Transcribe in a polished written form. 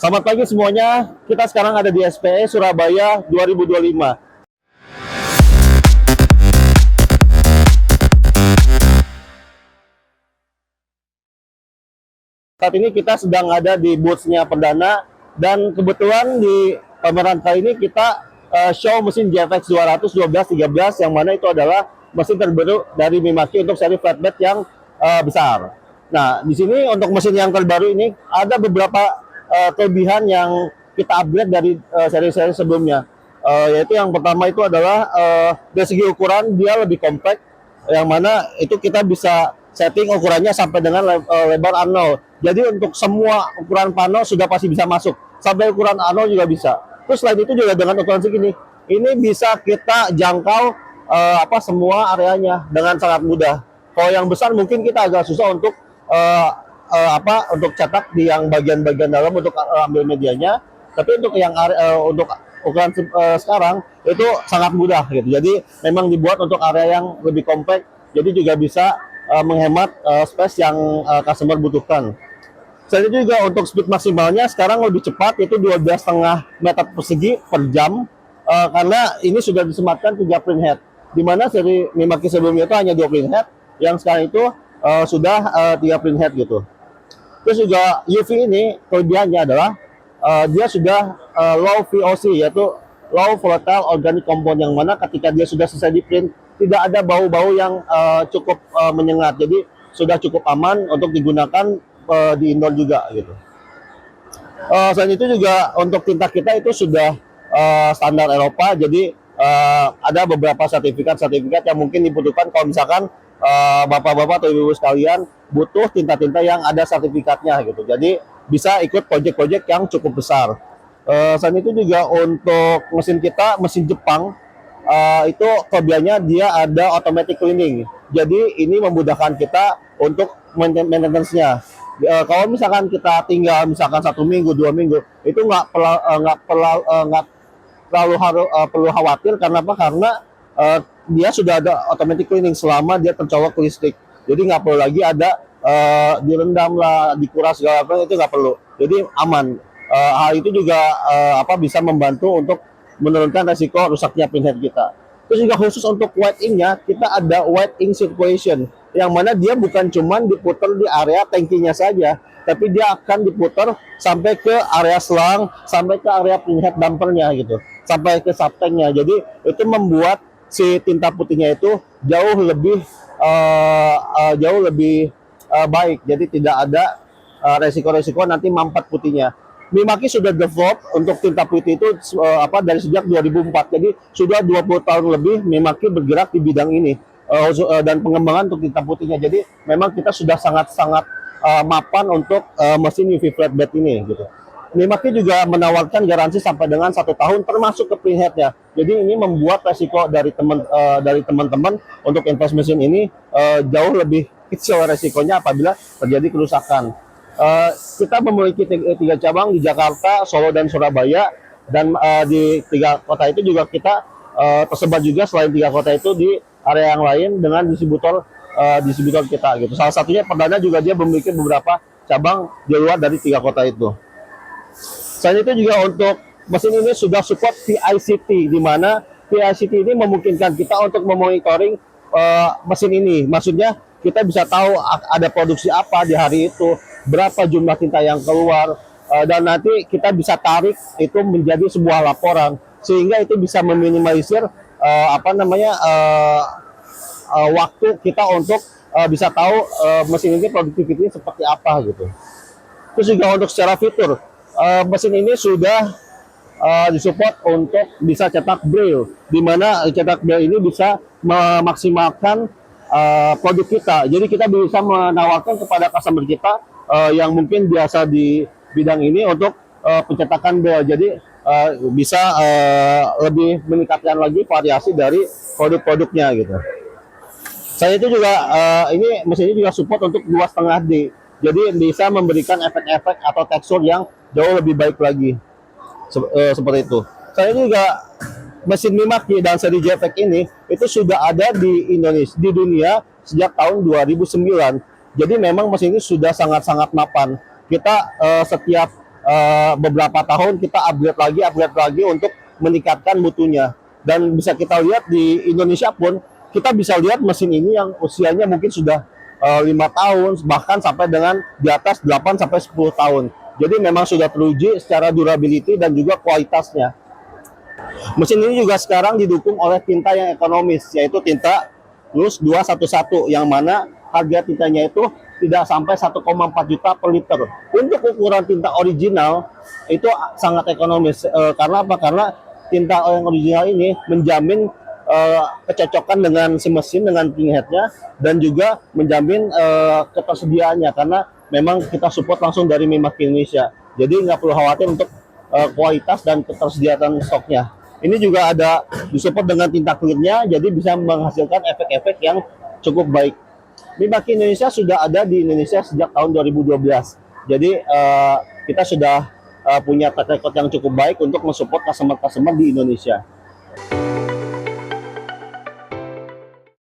Selamat pagi semuanya. Kita sekarang ada di SPE Surabaya 2025. Saat ini kita sedang ada di booth-nya Perdana, dan kebetulan di pameran kali ini kita show mesin JFX 200 12 13, yang mana itu adalah mesin terbaru dari Mimaki untuk seri flatbed yang besar. Nah, di sini untuk mesin yang terbaru ini ada beberapa kelebihan yang kita upgrade dari seri-seri sebelumnya. Yaitu yang pertama itu adalah dari segi ukuran dia lebih compact, yang mana itu kita bisa setting ukurannya sampai dengan lebar A0. Jadi untuk semua ukuran panel sudah pasti bisa masuk, sampai ukuran A0 juga bisa. Terus selain itu juga dengan ukuran segini, ini bisa kita jangkau semua areanya dengan sangat mudah. Kalau yang besar mungkin kita agak susah untuk untuk cetak di yang bagian-bagian dalam untuk ambil medianya. Tapi untuk yang untuk ukuran sekarang itu sangat mudah gitu. Jadi memang dibuat untuk area yang lebih compact. Jadi juga bisa menghemat space yang customer butuhkan. Selain itu juga untuk speed maksimalnya sekarang lebih cepat, itu 12,5 meter persegi per jam, karena ini sudah disematkan 3 print head, di mana seri Mimaki sebelumnya itu hanya 2 print head, yang sekarang itu sudah 3 print head gitu. Terus juga UV ini kelebihannya adalah dia sudah low VOC, yaitu low volatile organic compound, yang mana ketika dia sudah selesai di print tidak ada bau-bau yang cukup menyengat. Jadi sudah cukup aman untuk digunakan di indoor juga gitu. Selain itu juga untuk tinta kita itu sudah standar Eropa. Jadi ada beberapa sertifikat yang mungkin dibutuhkan kalau misalkan bapak-bapak atau ibu-ibu sekalian butuh tinta-tinta yang ada sertifikatnya gitu. Jadi bisa ikut project-project yang cukup besar. Selain itu juga untuk mesin kita, mesin Jepang, itu kelebihannya dia ada automatic cleaning. Jadi ini memudahkan kita untuk maintenance-nya. Kalau misalkan kita tinggal misalkan 1 minggu 2 minggu, itu nggak perlu khawatir. Karena apa? Karena dia sudah ada automatic cleaning selama dia tercolok ke listrik. Jadi nggak perlu lagi ada direndam lah, dikuras segala macam, itu nggak perlu. Jadi aman. Hal itu juga bisa membantu untuk menurunkan resiko rusaknya printhead kita. Terus juga khusus untuk white ink-nya, kita ada white ink circulation, yang mana dia bukan cuma diputar di area tangkinya saja, tapi dia akan diputar sampai ke area selang, sampai ke area printhead dampernya gitu, sampai ke subtanknya. Jadi itu membuat si tinta putihnya itu jauh lebih baik. Jadi tidak ada resiko-resiko nanti mampat putihnya. Mimaki sudah develop untuk tinta putih itu dari sejak 2004. Jadi sudah 20 tahun lebih Mimaki bergerak di bidang ini dan pengembangan untuk tinta putihnya. Jadi memang kita sudah sangat-sangat mapan untuk mesin UV flatbed ini gitu. Mimaki juga menawarkan garansi sampai dengan 1 tahun termasuk ke printheadnya. Jadi ini membuat resiko dari teman-teman untuk invest mesin ini jauh lebih kecil resikonya apabila terjadi kerusakan. Kita memiliki 3 cabang di Jakarta, Solo, dan Surabaya, dan di 3 kota itu juga kita tersebar juga selain 3 kota itu di area yang lain dengan distributor kita gitu. Salah satunya Perdana juga dia memiliki beberapa cabang di luar dari 3 kota itu. Selain itu juga untuk mesin ini sudah support VICT, di mana VICT ini memungkinkan kita untuk memonitoring mesin ini. Maksudnya kita bisa tahu ada produksi apa di hari itu, berapa jumlah tinta yang keluar, dan nanti kita bisa tarik itu menjadi sebuah laporan, sehingga itu bisa meminimalisir waktu kita untuk bisa tahu mesin ini produktivitasnya seperti apa gitu. Terus juga untuk secara fitur, mesin ini sudah disupport untuk bisa cetak braille, di mana cetak braille ini bisa memaksimalkan produk kita. Jadi kita bisa menawarkan kepada customer kita yang mungkin biasa di bidang ini untuk pencetakan braille. Jadi bisa lebih meningkatkan lagi variasi dari produk-produknya gitu. Saya itu juga ini mesin ini juga support untuk 2,5D. Jadi bisa memberikan efek-efek atau tekstur yang jauh lebih baik lagi. Seperti itu. Saya juga mesin Mimaki dan seri JFX ini itu sudah ada di Indonesia, di dunia sejak tahun 2009. Jadi memang mesin ini sudah sangat-sangat mapan. Kita setiap beberapa tahun kita upgrade lagi untuk meningkatkan mutunya. Dan bisa kita lihat di Indonesia pun kita bisa lihat mesin ini yang usianya mungkin sudah 5 tahun, bahkan sampai dengan di atas 8 sampai 10 tahun. Jadi memang sudah teruji secara durability dan juga kualitasnya. Mesin ini juga sekarang didukung oleh tinta yang ekonomis, yaitu tinta Lus 211, yang mana harga tintanya itu tidak sampai 1,4 juta per liter. Untuk ukuran tinta original itu sangat ekonomis. Karena apa? Karena tinta yang original ini menjamin kecocokan dengan si mesin, dengan pink headnya, dan juga menjamin ketersediaannya, karena memang kita support langsung dari Mimak Indonesia. Jadi nggak perlu khawatir untuk kualitas dan ketersediaan stoknya. Ini juga ada disupport dengan tinta clearnya, jadi bisa menghasilkan efek-efek yang cukup baik. Mimak Indonesia sudah ada di Indonesia sejak tahun 2012. Jadi kita sudah punya track record yang cukup baik untuk mensupport customer-customer di Indonesia.